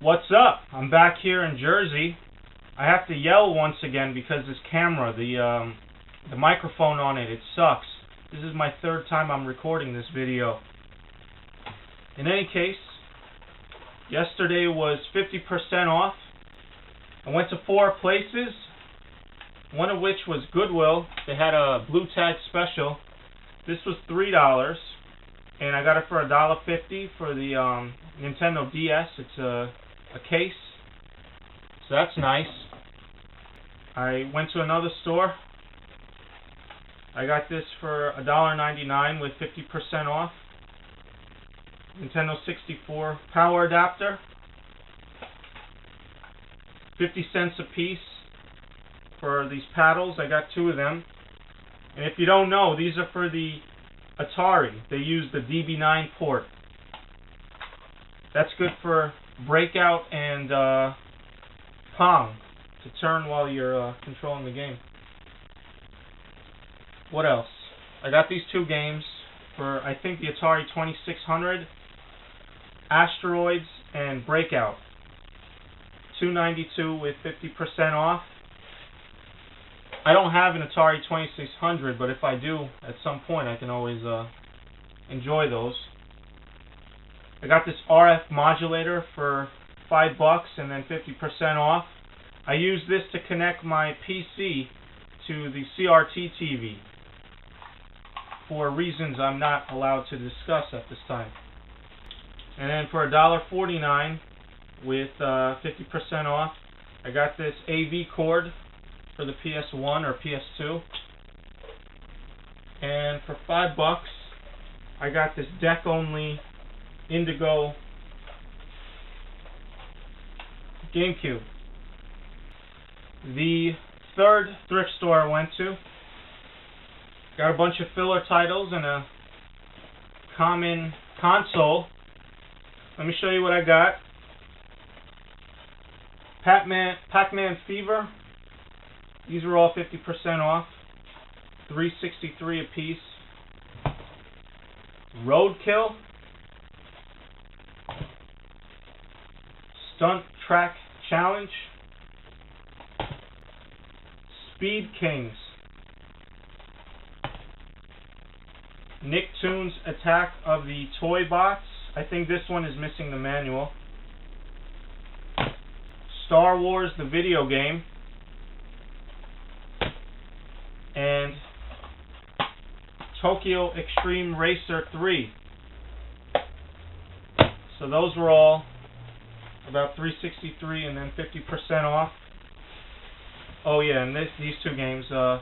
What's up? I'm back here in Jersey. I have to yell once again because this camera, the microphone on it sucks. This is my third time I'm recording this video. In any case, yesterday was 50% off. I went to 4 places, one of which was Goodwill. They had a blue tag special. This was $3, and I got it for $1.50 for the Nintendo DS. It's a case, so that's nice. I went to another store. I got this for $1.99 with 50% off. Nintendo 64 power adapter, 50 cents a piece for these paddles. I got 2 of them. And if you don't know, these are for the Atari. They use the DB9 port. That's good for Breakout and Pong to turn while you're controlling the game. What else? I got these 2 games for, I think, the Atari 2600, Asteroids and Breakout. $2.92 with 50% off. I don't have an Atari 2600, but if I do at some point, I can always enjoy those. I got this RF modulator for $5 and then 50% off. I use this to connect my PC to the CRT TV for reasons I'm not allowed to discuss at this time. And then for $1.49 with 50% off, I got this AV cord for the PS1 or PS2. And for $5, I got this deck-only Indigo GameCube. The third thrift store I went to got a bunch of filler titles and a common console. Let me show you what I got. Pac-Man Fever. These were all 50% off. $3.63 a piece. Roadkill. Stunt Track Challenge. Speed Kings. Nicktoons Attack of the Toy Bots. I think this one is missing the manual. Star Wars the video game. And Tokyo Extreme Racer 3. So those were all about $3.63 and then 50% off. Oh yeah, and these 2 games, Sega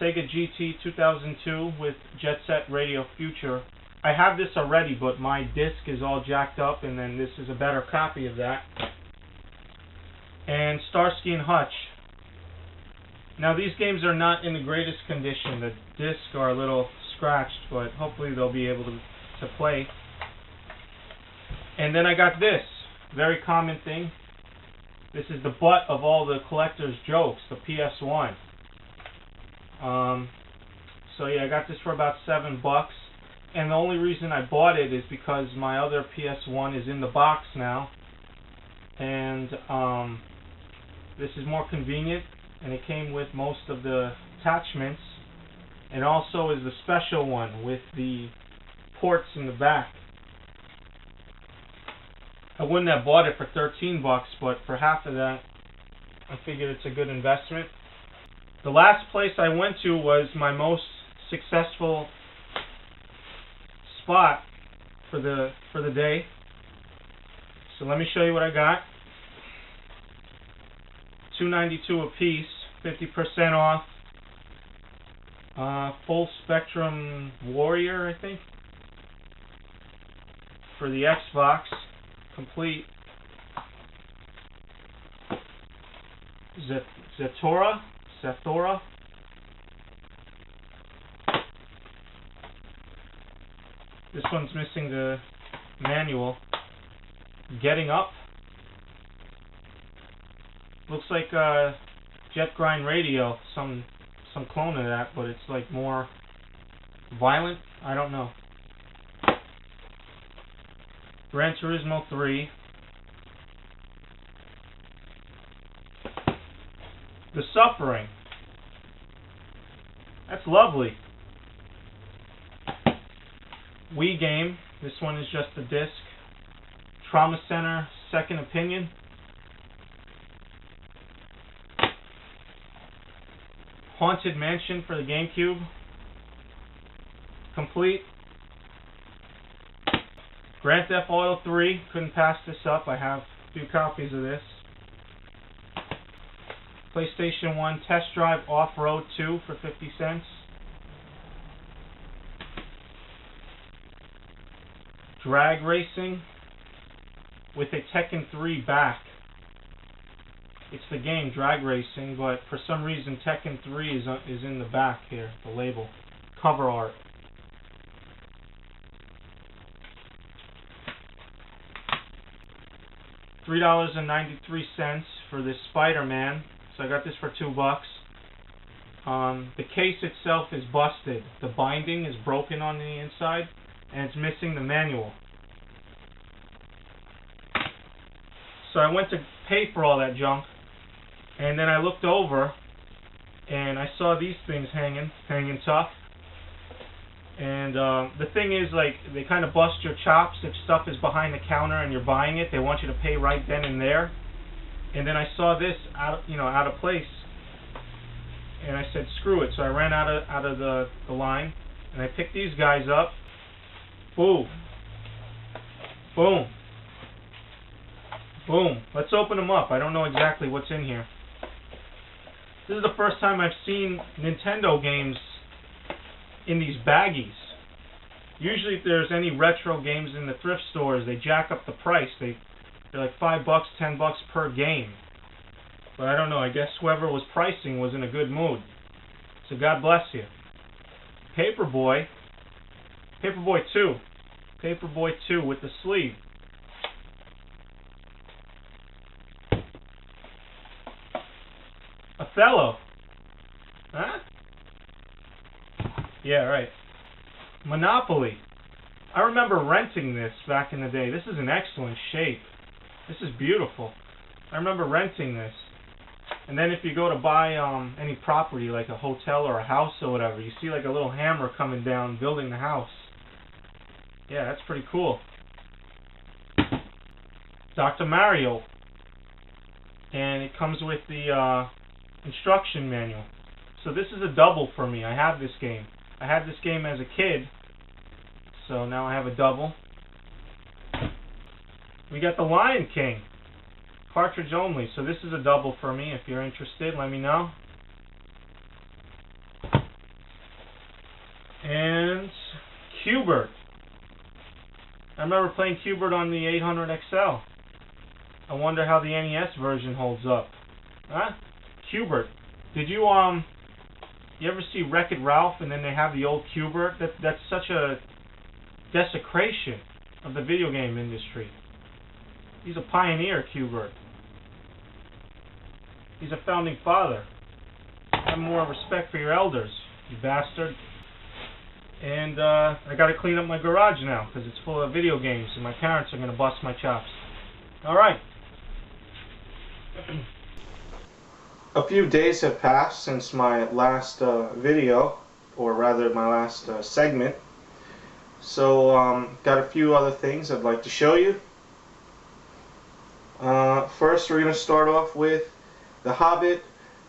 GT 2002 with Jet Set Radio Future. I have this already, but my disc is all jacked up, and then this is a better copy of that. And Starsky and Hutch. Now these games are not in the greatest condition. The discs are a little scratched, but hopefully they'll be able to play. And then I got this very common thing. This is the butt of all the collector's jokes, the PS1. So yeah, I got this for about $7, and the only reason I bought it is because my other PS1 is in the box now, and this is more convenient, and it came with most of the attachments, and also is the special one with the ports in the back. I wouldn't have bought it for $13, but for half of that, I figured it's a good investment. The last place I went to was my most successful spot for the day. So let me show you what I got. $2.92 a piece, 50% off. Full Spectrum Warrior, I think, for the Xbox, complete. Zathura. This one's missing the manual. Getting Up. Looks like Jet Grind Radio, some clone of that, but it's like more violent. I don't know. Gran Turismo 3, The Suffering. That's lovely. Wii game. This one is just a disc. Trauma Center, Second Opinion. Haunted Mansion for the GameCube. Complete. Grand Theft Auto 3. Couldn't pass this up. I have a few copies of this. PlayStation 1 Test Drive Off-Road 2 for 50 cents. Drag Racing with a Tekken 3 back. It's the game Drag Racing, but for some reason Tekken 3 is in the back here, the label. Cover art. $3.93 for this Spider-Man. So I got this for $2. The case itself is busted. The binding is broken on the inside, and it's missing the manual. So I went to pay for all that junk, and then I looked over, and I saw these things hanging tough. And the thing is, like, they kind of bust your chops if stuff is behind the counter and you're buying it. They want you to pay right then and there. And then I saw this out of place, and I said, screw it. So I ran out of the line, and I picked these guys up. Boom. Boom. Boom. Let's open them up. I don't know exactly what's in here. This is the first time I've seen Nintendo games in these baggies. Usually if there's any retro games in the thrift stores, they jack up the price. They're like $5, $10 per game. But I don't know, I guess whoever was pricing was in a good mood. So God bless you. Paperboy. Paperboy 2. Paperboy 2 with the sleeve. Othello. Huh? Yeah, right. Monopoly. I remember renting this back in the day. This is in excellent shape. This is beautiful. I remember renting this. And then if you go to buy any property, like a hotel or a house or whatever, you see like a little hammer coming down, building the house. Yeah, that's pretty cool. Dr. Mario. And it comes with the instruction manual. So this is a double for me. I have this game. I had this game as a kid, so now I have a double. We got the Lion King. Cartridge only, so this is a double for me. If you're interested, let me know. And Q*bert. I remember playing Q*bert on the 800 XL. I wonder how the NES version holds up. Huh? Q*bert. Did you ever see Wreck-It Ralph and then they have the old Q*bert? That's such a desecration of the video game industry. He's a pioneer, Q*bert. He's a founding father. Have more respect for your elders, you bastard. And I gotta clean up my garage now because it's full of video games and my parents are gonna bust my chops. Alright. A few days have passed since my last video, or rather my last segment. So got a few other things I'd like to show you. First we're going to start off with The Hobbit,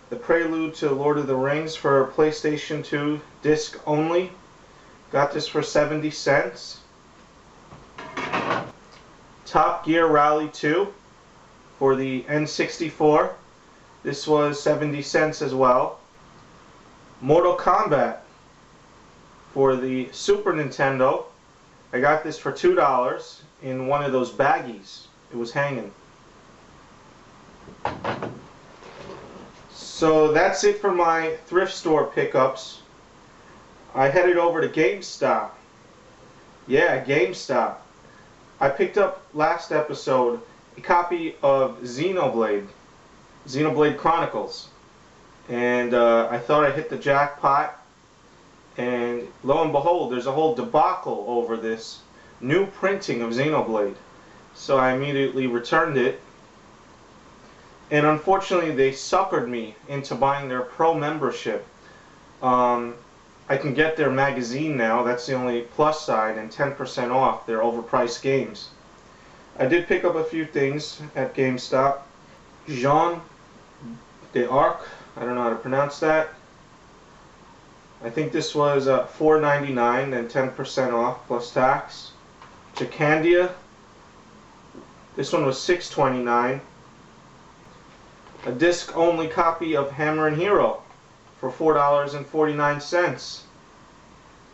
the prelude to Lord of the Rings for PlayStation 2 disc only. Got this for 70 cents. Top Gear Rally 2 for the N64. This was 70 cents as well. Mortal Kombat for the Super Nintendo. I got this for $2 in one of those baggies. It was hanging. So that's it for my thrift store pickups. I headed over to GameStop. Yeah, GameStop. I picked up last episode a copy of Xenoblade Chronicles, and I thought I hit the jackpot, and lo and behold, there's a whole debacle over this new printing of Xenoblade. So I immediately returned it, and unfortunately they suckered me into buying their pro membership. I can get their magazine now, that's the only plus side, and 10% off their overpriced games. I did pick up a few things at GameStop. Jean d'Arc, I don't know how to pronounce that. I think this was $4.99 and 10% off plus tax. Jacandia, this one was $6.29. A disc-only copy of Hammer and Hero for $4.49.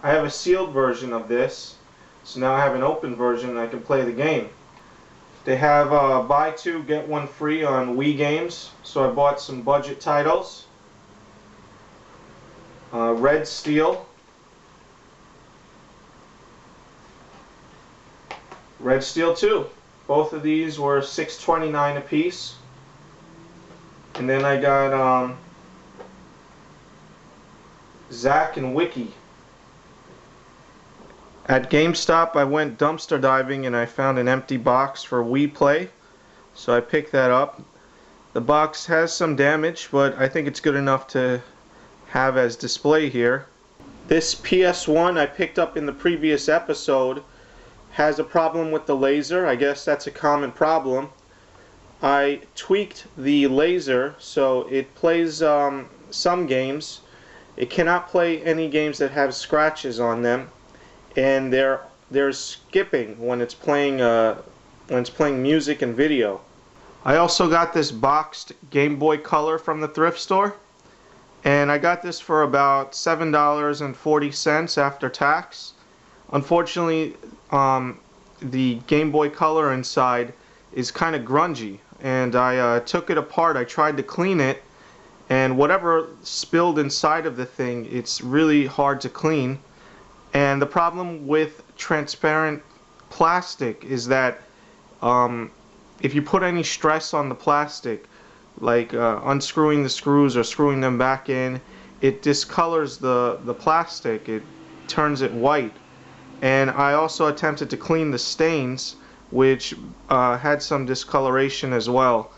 I have a sealed version of this, so now I have an open version and I can play the game. They have buy two get one free on Wii games, so I bought some budget titles. Red Steel, Red Steel 2. Both of these were $6.29 a piece. And then I got Zack and Wiki. At GameStop I went dumpster diving and I found an empty box for Wii Play, so I picked that up. The box has some damage, but I think it's good enough to have as display here. This PS1 I picked up in the previous episode has a problem with the laser. I guess that's a common problem. I tweaked the laser so it plays some games. It cannot play any games that have scratches on them, and there's skipping when it's playing music and video. I also got this boxed Game Boy Color from the thrift store, and I got this for about $7.40 after tax. Unfortunately, the Game Boy Color inside is kind of grungy, and I took it apart. I tried to clean it, and whatever spilled inside of the thing, it's really hard to clean. And the problem with transparent plastic is that if you put any stress on the plastic, like unscrewing the screws or screwing them back in, it discolors the plastic. It turns it white. And I also attempted to clean the stains, which had some discoloration as well.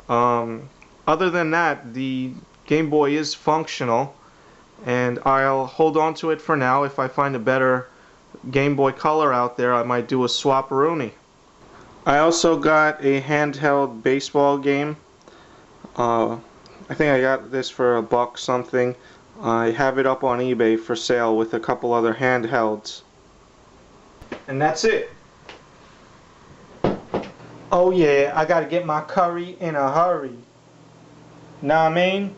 Other than that, the Game Boy is functional, and I'll hold on to it for now. If I find a better Game Boy Color out there, I might do a swap-a-rooney. I also got a handheld baseball game. I think I got this for $1 something. I have it up on eBay for sale with a couple other handhelds. And that's it. Oh yeah, I gotta get my curry in a hurry. Know what I mean?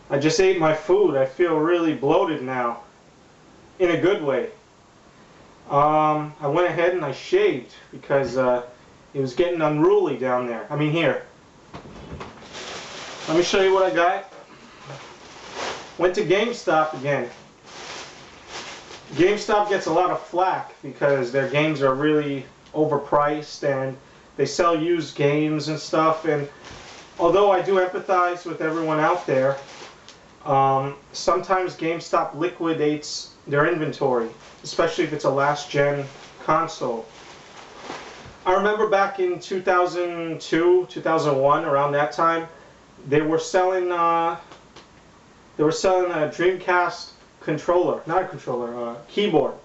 I just ate my food. I feel really bloated now. In a good way. I went ahead and I shaved because it was getting unruly down there. I mean, here. Let me show you what I got. Went to GameStop again. GameStop gets a lot of flack because their games are really overpriced and they sell used games and stuff. And although I do empathize with everyone out there, sometimes GameStop liquidates their inventory, especially if it's a last-gen console. I remember back in 2002, 2001, around that time, they were selling a Dreamcast controller, not a controller, keyboard.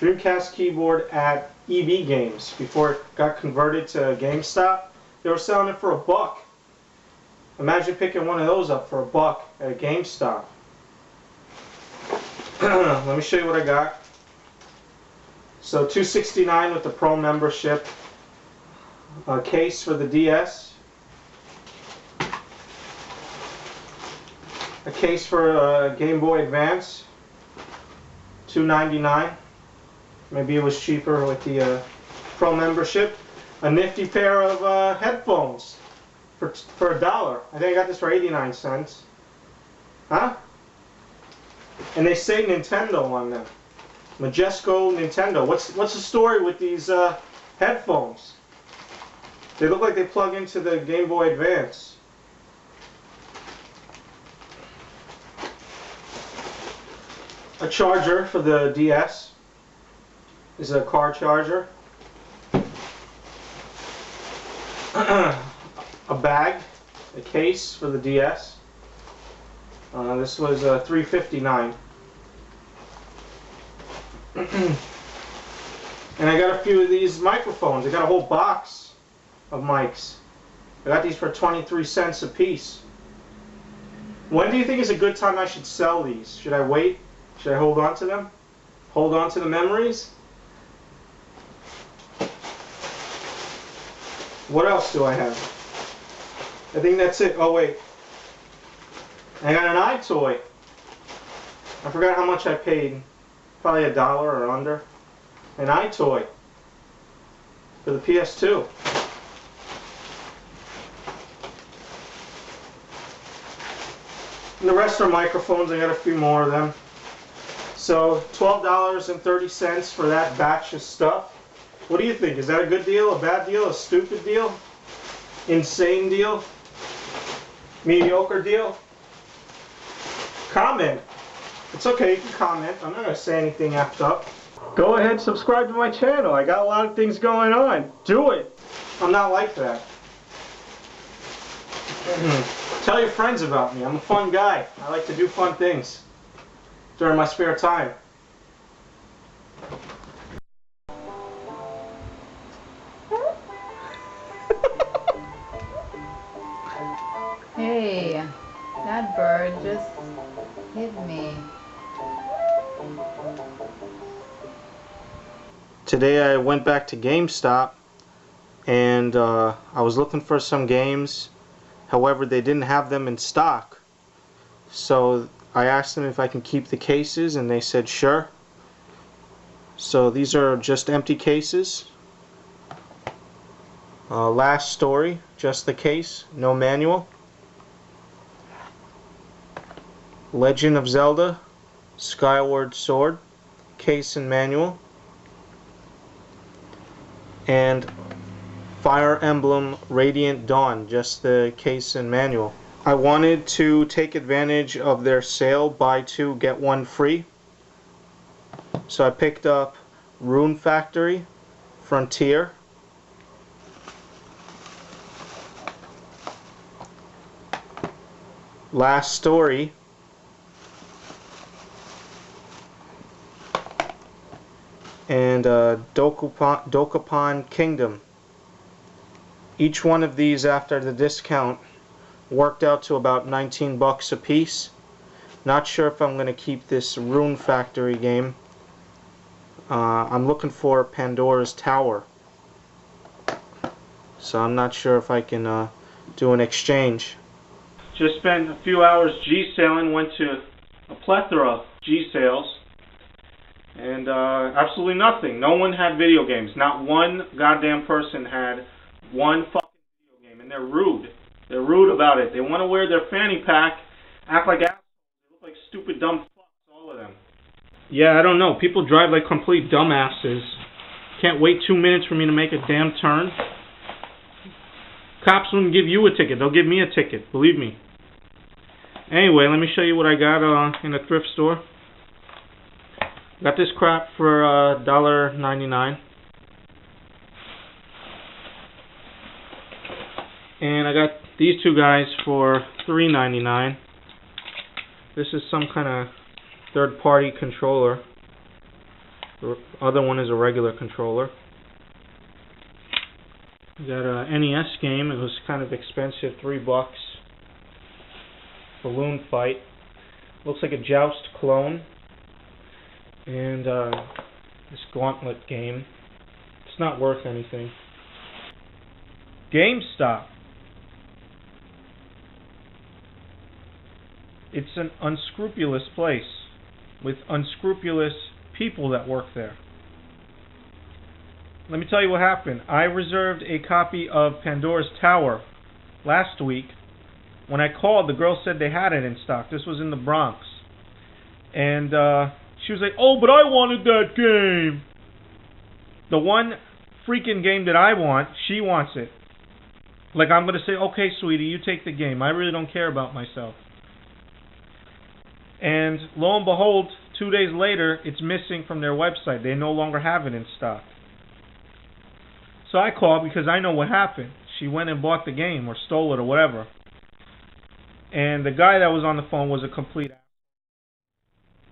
Dreamcast keyboard at EB Games before it got converted to GameStop. They were selling it for $1. Imagine picking one of those up for $1 at a GameStop. Let me show you what I got. So $269 with the Pro membership. A case for the DS. A case for Game Boy Advance. $2.99. Maybe it was cheaper with the Pro membership. A nifty pair of headphones for $1. I think I got this for 89 cents. Huh? And they say Nintendo on them. Majesco Nintendo. What's the story with these headphones? They look like they plug into the Game Boy Advance. A charger for the DS. This is a car charger. a bag, a case for the DS. This was $3.59. And I got a few of these microphones. I got a whole box of mics. I got these for 23 cents a piece. When do you think is a good time I should sell these? Should I wait? Should I hold on to them? Hold on to the memories? What else do I have? I think that's it. Oh wait. I got an iToy. I forgot how much I paid. Probably $1 or under. An iToy for the PS2. And the rest are microphones. I got a few more of them. So $12.30 for that batch of stuff. What do you think? Is that a good deal, a bad deal, a stupid deal, insane deal, mediocre deal? Comment. It's okay, you can comment. I'm not going to say anything effed up. Go ahead, subscribe to my channel. I got a lot of things going on. Do it. I'm not like that. Tell your friends about me. I'm a fun guy. I like to do fun things during my spare time. Hey, that bird just hit me. Today I went back to GameStop and I was looking for some games. However, they didn't have them in stock. So I asked them if I can keep the cases and they said sure. So these are just empty cases. Last Story, just the case, no manual. Legend of Zelda, Skyward Sword, case and manual. And Fire Emblem Radiant Dawn, just the case and manual. I wanted to take advantage of their sale, buy two, get one free. So I picked up Rune Factory, Frontier. Last Story. And Dokapon Kingdom. Each one of these after the discount worked out to about 19 bucks a piece. Not sure if I'm going to keep this Rune Factory game. I'm looking for Pandora's Tower. So I'm not sure if I can do an exchange. Just spent a few hours G-sailing, went to a plethora of G-sales. And absolutely nothing. No one had video games. Not one goddamn person had one fucking video game. And they're rude. They're rude about it. They want to wear their fanny pack, act like assholes. They look like stupid dumb fucks, all of them. Yeah, I don't know. People drive like complete dumbasses. Can't wait 2 minutes for me to make a damn turn. Cops wouldn't give you a ticket. They'll give me a ticket. Believe me. Anyway, let me show you what I got in a thrift store. Got this crap for $1.99. And I got these two guys for $3.99. This is some kind of third-party controller. The other one is a regular controller. We got a NES game. It was kind of expensive, $3. Balloon Fight. Looks like a Joust clone. And this Gauntlet game. It's not worth anything. GameStop. It's an unscrupulous place with unscrupulous people that work there. Let me tell you what happened. I reserved a copy of Pandora's Tower last week. When I called, the girl said they had it in stock. This was in the Bronx. And she was like, oh, but I wanted that game. The one freaking game that I want, she wants it. Like, I'm going to say, okay, sweetie, you take the game. I really don't care about myself. And lo and behold, 2 days later, it's missing from their website. They no longer have it in stock. So I called because I know what happened. she went and bought the game or stole it or whatever. And the guy that was on the phone was a complete ass.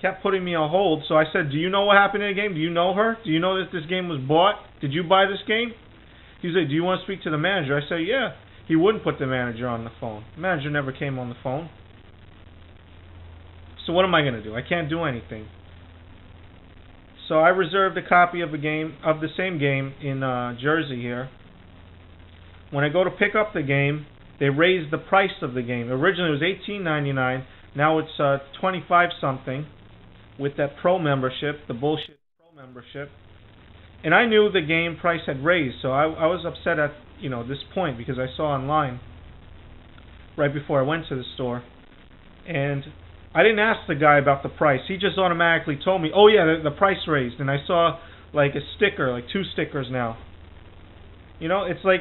Kept putting me on hold, so I said, do you know what happened in the game? Do you know her? Do you know that this game was bought? Did you buy this game? He was like, do you want to speak to the manager? I said, yeah. He wouldn't put the manager on the phone. The manager never came on the phone. So what am I going to do? I can't do anything. So I reserved a copy of the same game in Jersey here. When I go to pick up the game, they raised the price of the game. Originally it was $18.99. Now it's $25 something with that pro membership, the bullshit pro membership. And I knew the game price had raised, so I was upset at this point because I saw online right before I went to the store, and I didn't ask the guy about the price. He just automatically told me, oh yeah, the price raised, and I saw like a sticker, like 2 stickers now. It's like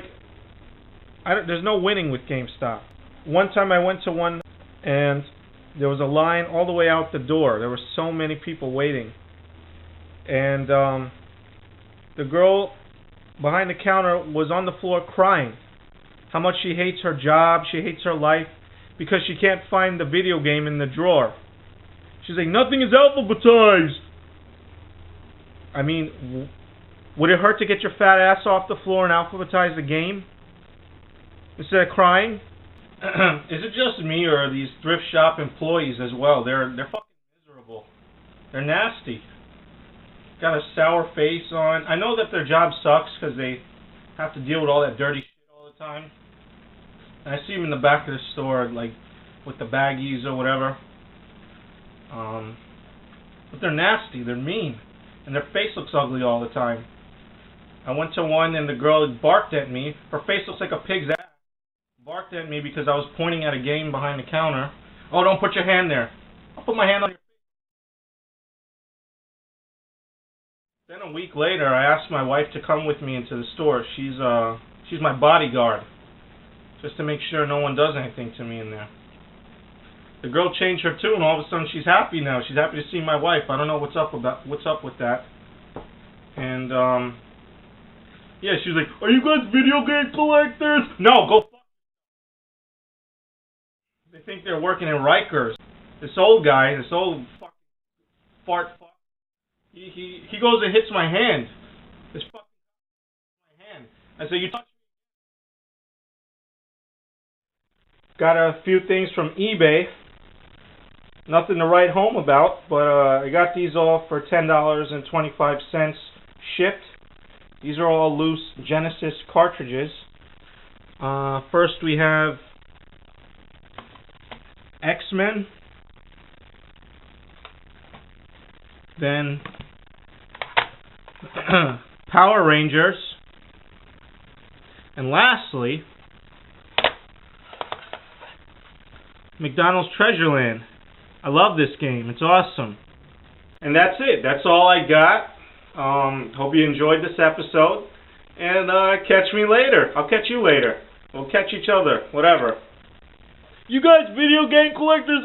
there's no winning with GameStop. One time I went to one and there was a line all the way out the door. There were so many people waiting, and the girl behind the counter was on the floor crying how much she hates her job, she hates her life, because she can't find the video game in the drawer. She's like, nothing is alphabetized. I mean, would it hurt to get your fat ass off the floor and alphabetize the game instead of crying? Is it just me, or are these thrift shop employees as well? They're fucking miserable. They're nasty. Got a sour face on. I know that their job sucks because they have to deal with all that dirty shit all the time. And I see them in the back of the store, like with the baggies or whatever. But they're nasty. They're mean, and their face looks ugly all the time. I went to one and the girl barked at me. Her face looks like a pig's ass. Barked at me because I was pointing at a game behind the counter. Oh, don't put your hand there. I'll put my hand on your face. Then a week later, I asked my wife to come with me into the store. She's my bodyguard, just to make sure no one does anything to me in there. The girl changed her tune. All of a sudden, she's happy now. She's happy to see my wife. I don't know what's up with that. And yeah, she's like, "Are you guys video game collectors?" No, go. They think they're working in Rikers. This old guy, this old fart. He goes and hits my hand. This fucking my hand. I say, you touch me. Got a few things from eBay. Nothing to write home about, but I got these all for $10.25 shipped. These are all loose Genesis cartridges. First we have X-Men. Then Power Rangers, and lastly McDonald's Treasureland. I love this game. It's awesome. And that's it. That's all I got. Hope you enjoyed this episode, and catch me later. I'll catch you later. We'll catch each other. Whatever. You guys video game collectors,